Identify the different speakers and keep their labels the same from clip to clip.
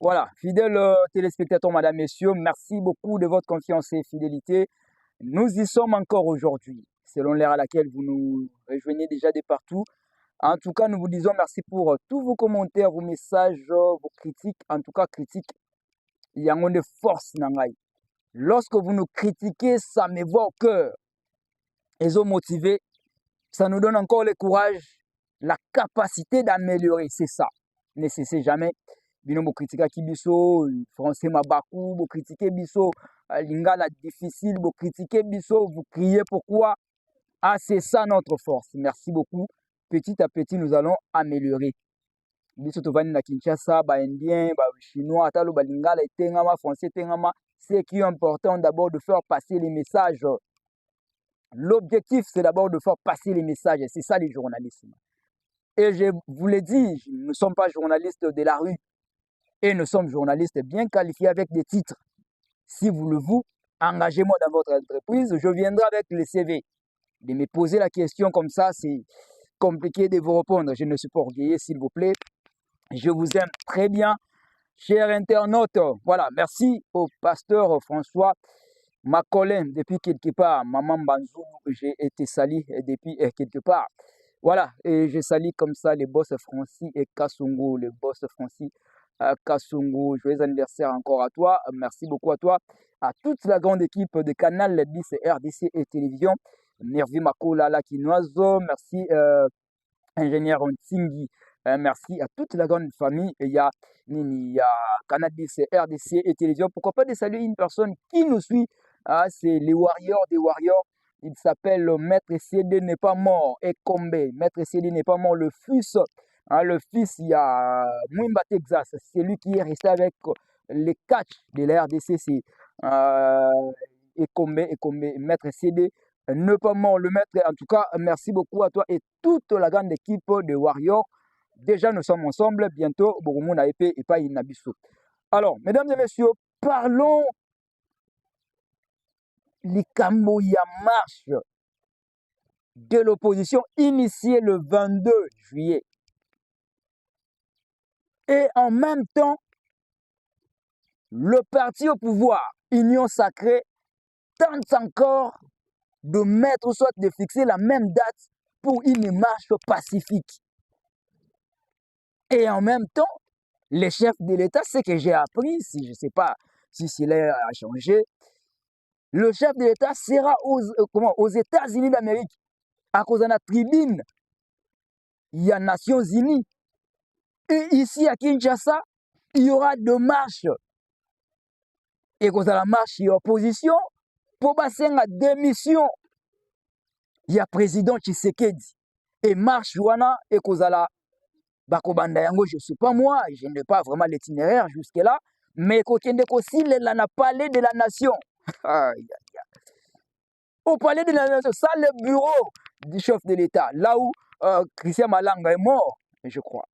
Speaker 1: Voilà, fidèles téléspectateurs, madame, messieurs, merci beaucoup de votre confiance et fidélité. Nous y sommes encore aujourd'hui, selon l'ère à laquelle vous nous rejoignez déjà de partout. En tout cas, nous vous disons merci pour tous vos commentaires, vos messages, vos critiques. En tout cas, critiques, il y a un de force, Nangai. Lorsque vous nous critiquez, ça me va au cœur. Ils ont motivé, ça nous donne encore le courage, la capacité d'améliorer. C'est ça. Ne cessez jamais. Bino bo critique biso, français mabaku, bo critiquer biso, lingala difficile, bo critiquer biso, vous criez pourquoi? Ah, c'est ça notre force. Merci beaucoup. Petit à petit, nous allons améliorer. Biso tovani na Kinshasa, ba indien, ba chinois, atalo ba lingala etengama, français etengama. Ce qui est important d'abord de faire passer les messages. L'objectif, c'est d'abord de faire passer les messages. C'est ça le journalisme. Et je vous l'ai dit, nous ne sommes pas journalistes de la rue. Et nous sommes journalistes bien qualifiés avec des titres. Si vous le voulez, engagez-moi dans votre entreprise, je viendrai avec le CV. De me poser la question comme ça, c'est compliqué de vous répondre. Je ne suis pas orgueilleux, s'il vous plaît. Je vous aime très bien, chers internautes. Voilà, merci au pasteur François Macolin. Depuis quelque part, Maman Banzou, j'ai été sali depuis quelque part. Voilà, et je salue comme ça les boss Francis et Kassungu, les boss Francis Kassungu. Joyeux anniversaire encore à toi. Merci beaucoup à toi. À toute la grande équipe de Canal 10 RDC et Télévision. Nervi Makola Lakinoiso. Merci ingénieur Ontingi. Merci à toute la grande famille. Il y a Canal 10 RDC et Télévision. Pourquoi pas de saluer une personne qui nous suit. C'est les Warriors des Warriors. Il s'appelle Maître CD n'est pas mort. Ekombe. Maître CD n'est pas mort. Le fils, il y a Mwimba Texas. C'est lui qui est resté avec les catch de la RDC. C'est Ekombe. Maître CD n'est pas mort. Le maître, en tout cas, merci beaucoup à toi et toute la grande équipe de Warriors. Déjà, nous sommes ensemble. Bientôt, Boromon a épée et pas Inabiso. Alors, mesdames et messieurs, parlons likambo ya marche de l'opposition initiée le 22 juillet. Et en même temps, le parti au pouvoir, Union Sacrée, tente encore de mettre, soit de fixer la même date pour une marche pacifique. Et en même temps, les chefs de l'État, ce que j'ai appris, si je ne sais pas si cela a changé, le chef de l'État sera aux États-Unis d'Amérique, à cause de la tribune, il y a Nations Unies. Et ici à Kinshasa, il y aura deux marches. Et cause de la marche, il y a opposition, pour passer la démission, il y a président Tshisekedi. Et marche, Wana, et cause de la Bakobanda Yango, je ne sais pas moi, je n'ai pas vraiment l'itinéraire jusque-là, mais aussi, il a parlé de la nation. Au palais de la nation, ça le bureau du chef de l'État, là où Christian Malanga est mort, je crois.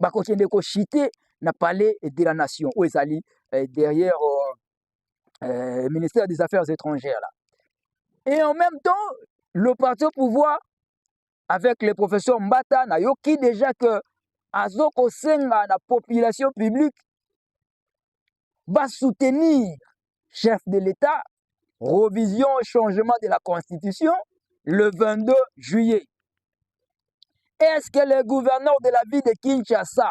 Speaker 1: Bakokende chité na palais de la nation, où ils allaient derrière le ministère des Affaires étrangères. Là. Et en même temps, le parti au pouvoir, avec le professeur Mbata, qui déjà que Azoko Senga, la population publique, va soutenir chef de l'État, révision, changement de la Constitution, le 22 juillet. Est-ce que le gouverneur de la ville de Kinshasa,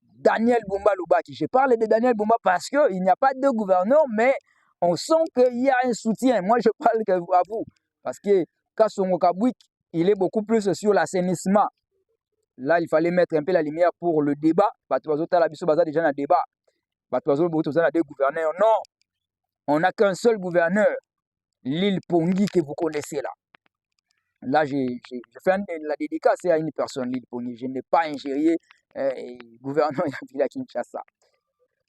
Speaker 1: Daniel Bumba Lubaki, je parle de Daniel Bumba parce qu'il n'y a pas de gouverneur, mais on sent qu'il y a un soutien. Moi, je parle à vous, parce que Kassongo Kabwik, il est beaucoup plus sur l'assainissement. Là, il fallait mettre un peu la lumière pour le débat. Déjà un débat. Des gouverneurs. Non, on n'a qu'un seul gouverneur, l'île Pongi que vous connaissez là. Là, je fais la dédicace à une personne, l'île Pongi. Je n'ai pas ingéré le gouverneur de la ville de Kinshasa.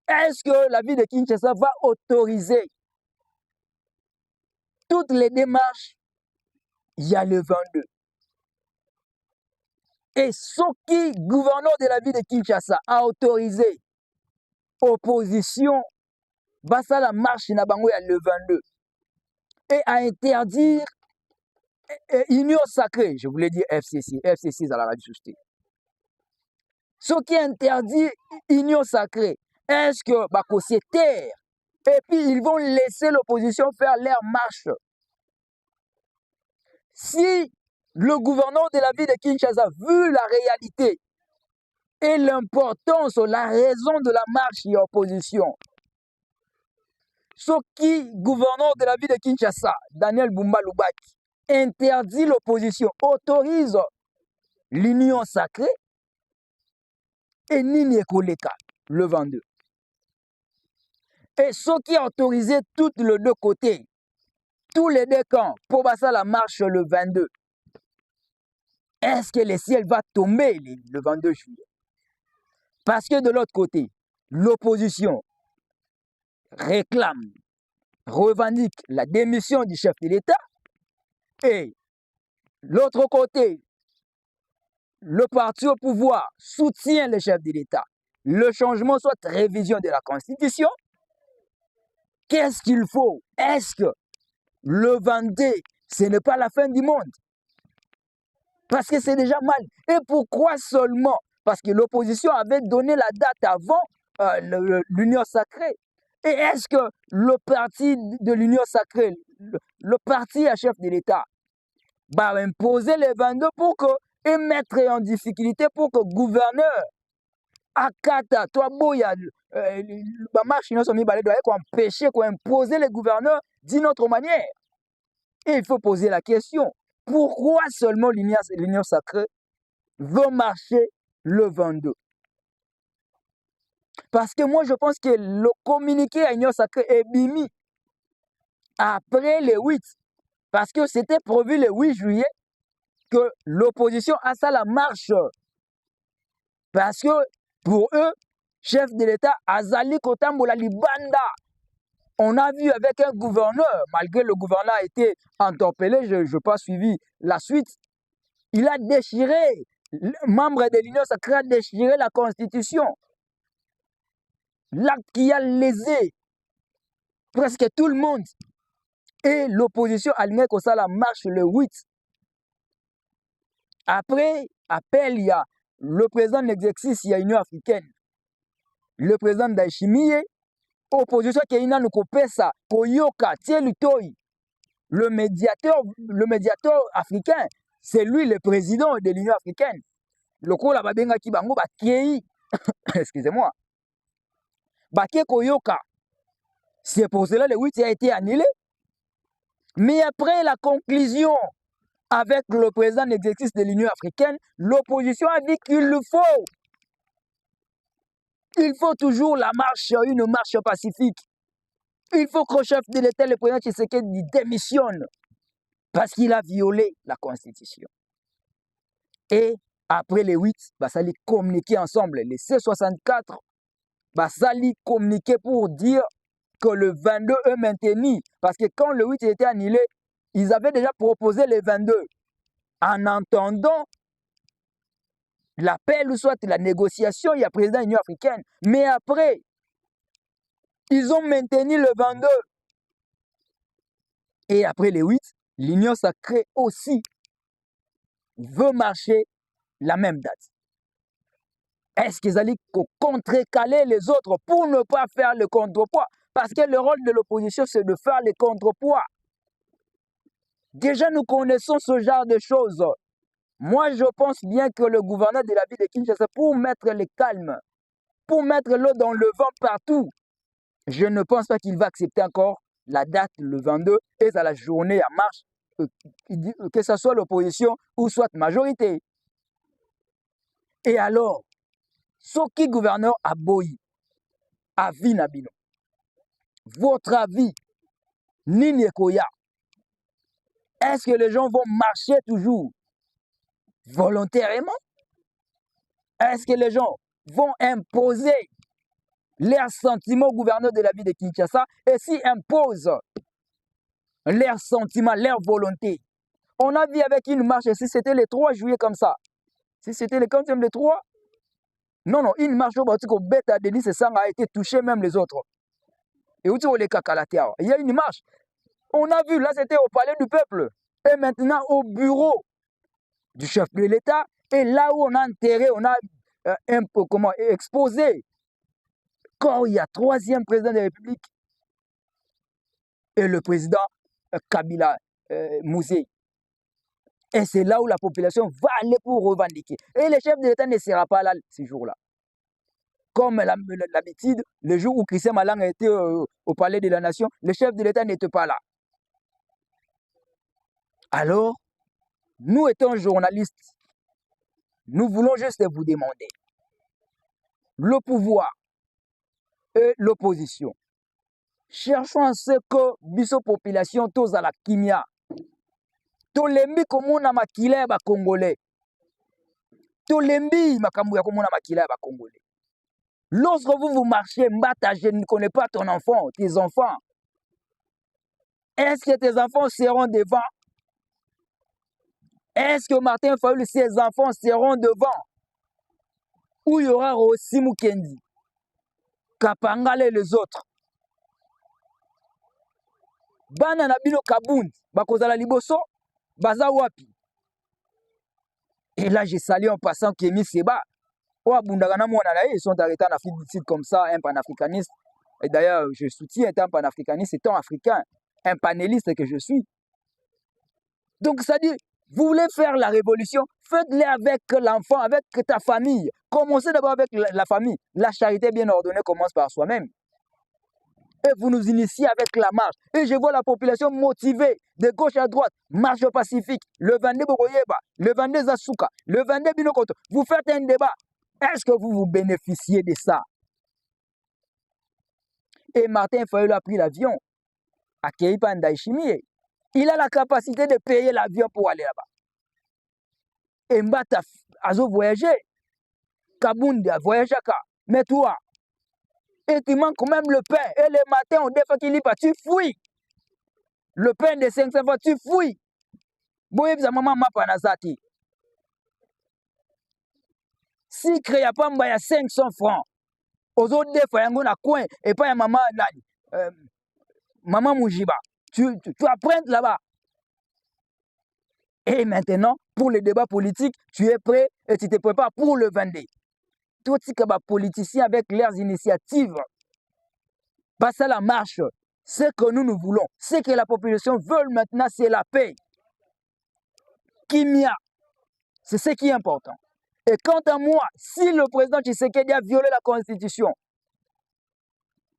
Speaker 1: Est-ce que la ville de Kinshasa va autoriser toutes les démarches? Il y a le 22. Et ce qui, gouverneur de la ville de Kinshasa, a autorisé opposition, va ça la marche na bango ya le 22. Et à interdire Union Sacrée, je voulais dire FCC à la radio société. Ce qui interdit union sacrée, est-ce que c'est terre? Et puis ils vont laisser l'opposition faire leur marche. Si le gouverneur de la ville de Kinshasa, vu la réalité et l'importance, la raison de la marche et opposition, ce qui, gouverneur de la ville de Kinshasa, Daniel Bumba Lubaki, interdit l'opposition, autorise l'union sacrée, et Nini Ekoleka, le 22. Et ceux qui autorisaient tous les deux côtés, tous les deux camps, pour passer la marche le 22, est-ce que le ciel va tomber le 22 juillet? Parce que de l'autre côté, l'opposition réclame, revendique la démission du chef de l'État, et l'autre côté, le parti au pouvoir soutient le chef de l'État. Le changement, soit révision de la Constitution. Qu'est-ce qu'il faut? Est-ce que le 22, ce n'est pas la fin du monde? Parce que c'est déjà mal. Et pourquoi seulement? Parce que l'opposition avait donné la date avant l'Union sacrée. Et est-ce que le parti de l'Union sacrée, le parti à chef de l'État, va imposer les 22 pour que, et mettre en difficulté pour que le gouverneur, Akata, toi, Boya, marche, nous sommes empêcher, imposer les gouverneurs d'une autre manière? Et il faut poser la question, pourquoi seulement l'Union sacrée veut marcher le 22? Parce que moi, je pense que le communiqué à l'Union sacrée est bimi après le 8. Parce que c'était prévu le 8 juillet que l'opposition a ça la marche. Parce que pour eux, chef de l'État, Azali Kotambola Libanda, on a vu avec un gouverneur, malgré le gouverneur a été interpellé, je n'ai pas suivi la suite, il a déchiré, membre de l'Union sacrée a déchiré la Constitution. L'acte qui a lésé presque tout le monde. Et l'opposition alignée comme ça la marche le 8. Après, appel, il y a le président de l'exercice, il y a l'Union africaine. Le président d'Aïchimiye, opposition qui est une ça, Koyoka, Tielutoi. Le médiateur africain, c'est lui le président de l'Union africaine. Le coup là, babenga ki bango ba kei, excusez-moi, baké Koyoka. C'est pour cela que le 8 a été annulé. Mais après la conclusion avec le président d'exercice de l'Union africaine, l'opposition a dit qu'il le faut. Il faut toujours la marche, une marche pacifique. Il faut que le chef de l'État, le président Tshisekedi, démissionne parce qu'il a violé la Constitution. Et après les 8, ça allait communiquer ensemble. Les C64, ça allait communiquer pour dire que le 22 est maintenu. Parce que quand le 8 était annulé, ils avaient déjà proposé le 22. En entendant l'appel ou soit la négociation, il y a le président de l'Union africaine. Mais après, ils ont maintenu le 22. Et après les 8, l'Union sacrée aussi veut marcher la même date. Est-ce qu'ils allaient contrecaler les autres pour ne pas faire le contrepoids? Parce que le rôle de l'opposition, c'est de faire le contrepoids. Déjà, nous connaissons ce genre de choses. Moi, je pense bien que le gouverneur de la ville de Kinshasa, pour mettre le calme, pour mettre l'eau dans le vent partout, je ne pense pas qu'il va accepter encore la date le 22 et à la journée à marche, que ce soit l'opposition ou soit majorité. Et alors, ce qui gouverneur a boyi, a vie Nabino, votre avis, Nini Ekoya, est-ce que les gens vont marcher toujours volontairement? Est-ce que les gens vont imposer leurs sentiments au gouverneur de la ville de Kinshasa? Et s'ils imposent leurs sentiments, leur volonté, on a vu avec une marche, si c'était le 3 juillet comme ça, si c'était le 15e le 3, non, une marche au bête à Denis Sessang a été touché, même les autres. Et où les Kakalatea, il y a une marche. On a vu, là c'était au palais du peuple. Et maintenant au bureau du chef de l'État. Et là où on a enterré, on a un peu comment exposé quand il y a troisième président de la République et le président Kabila Mouzé. Et c'est là où la population va aller pour revendiquer. Et le chef de l'État ne sera pas là ce jour-là. Comme l'habitude, le jour où Christian Malang a été au Palais de la Nation, le chef de l'État n'était pas là. Alors, nous étant journalistes, nous voulons juste vous demander, le pouvoir et l'opposition, cherchons à ce que biso population tous à la kimia, tolembi komona makila ba Congolais, tolembi makambu ya komona makila ba Congolais. Lorsque vous marchez, Mbata, je ne connais pas ton enfant, tes enfants. Est-ce que tes enfants seront devant? Est-ce que Martin Fayulu, ses enfants seront devant? Ou il y aura aussi Mukendi, Kapangale et les autres? Bana Nabino Kabound, Bakozala Liboso, Baza Wapi. Et là, je salue en passant Kémy Seba. Ils sont arrêtés en Afrique du Sud comme ça, un panafricaniste. Et d'ailleurs, je soutiens un panafricaniste étant africain, un panéliste que je suis. Donc, ça dit, vous voulez faire la révolution, faites-le avec l'enfant, avec ta famille. Commencez d'abord avec la famille. La charité bien ordonnée commence par soi-même. Et vous nous initiez avec la marche. Et je vois la population motivée, de gauche à droite, marche pacifique, le Vendée Bogoyeba, le Vendée Zasuka, le Vendée Binokoto. Vous faites un débat. Est-ce que vous bénéficiez de ça? Et Martin Fayulu a pris l'avion à Keipa Ndaïchimie. Il a la capacité de payer l'avion pour aller là-bas. Et Mbata a voyagé. Kabound a voyagé. Mais toi, et tu manques même le pain. Et le matin, on défait qu'il y pas, tu fouilles. Le pain de 500 fois, tu fouilles. Boyebza maman m'a panazati. Si créa pas mbaya 500 francs, aux autres défais, il y a un coin, et pas maman maman Moujiba. Tu apprends là-bas. Et maintenant, pour le débat politique, tu es prêt et tu te prépares pour le Vendée. Tout ce que les politiciens avec leurs initiatives passent à la marche. Ce que nous voulons, ce que la population veut maintenant, c'est la paix. Kimia, c'est ce qui est important. Et quant à moi, si le président Tshisekedi a violé la Constitution,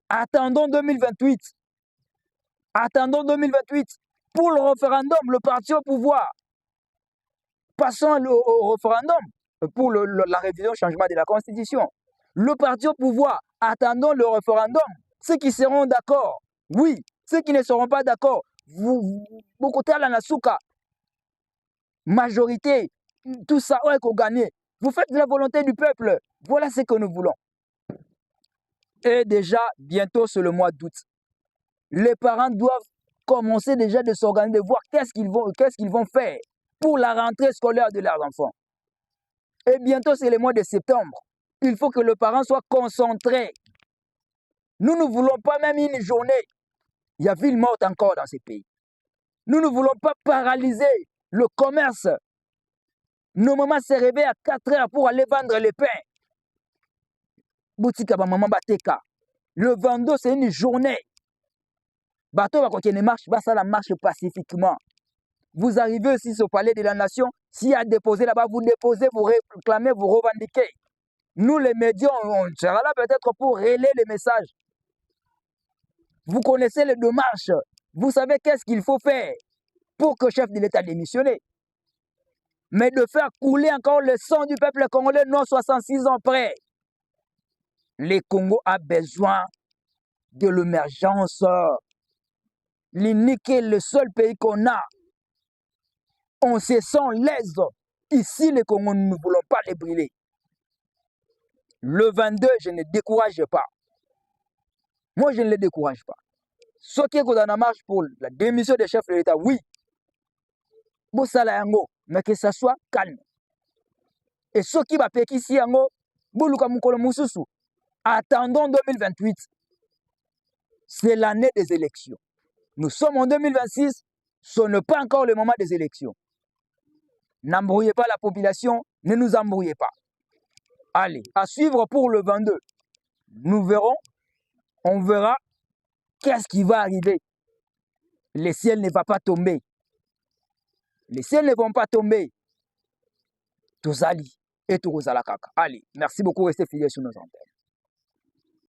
Speaker 1: attendons 2028. Attendons 2028 pour le référendum, le parti au pouvoir. Passons au référendum pour la révision, changement de la Constitution. Le parti au pouvoir, attendons le référendum. Ceux qui seront d'accord, oui. Ceux qui ne seront pas d'accord, beaucoup de la Nasuka, majorité, tout ça, on va gagner. Vous faites la volonté du peuple. Voilà ce que nous voulons. Et déjà, bientôt, c'est le mois d'août. Les parents doivent commencer déjà de s'organiser, de voir qu'est-ce qu'ils vont faire pour la rentrée scolaire de leurs enfants. Et bientôt, c'est le mois de septembre. Il faut que le parent soit concentré. Nous ne voulons pas même une journée. Il y a ville morte encore dans ces pays. Nous ne voulons pas paralyser le commerce. Nos mamans se réveillent à 4 heures pour aller vendre les pains. Boutique à maman Bateka. Le vendeur, c'est une journée. Bateau va continuer marche, ça la marche pacifiquement. Vous arrivez aussi au palais de la nation, s'il y a déposé là-bas, vous déposez, vous réclamez, vous revendiquez. Nous, les médias, on sera là peut-être pour relayer les messages. Vous connaissez les démarches. Vous savez qu'est-ce qu'il faut faire pour que le chef de l'État démissionne. Mais de faire couler encore le sang du peuple congolais, non 66 ans près. Le Congo a besoin de l'émergence. L'unique est le seul pays qu'on a. On se sent l'aise. Ici, le Congo, nous ne voulons pas les brûler. Le 22, je ne décourage pas. Moi, je ne les décourage pas. Ce qui est dans la marche pour la démission des chefs de l'État, oui. Mais que ça soit calme. Et ce qui va péquer ici, attendons 2028. C'est l'année des élections. Nous sommes en 2026, ce n'est pas encore le moment des élections. N'embrouillez pas la population, ne nous embrouillez pas. Allez, à suivre pour le 22. Nous verrons, on verra qu'est-ce qui va arriver. Le ciel ne va pas tomber. Les ciels ne vont pas tomber. Tozali et Tozala Kaka. Allez, merci beaucoup, restez fidèles sur nos antennes.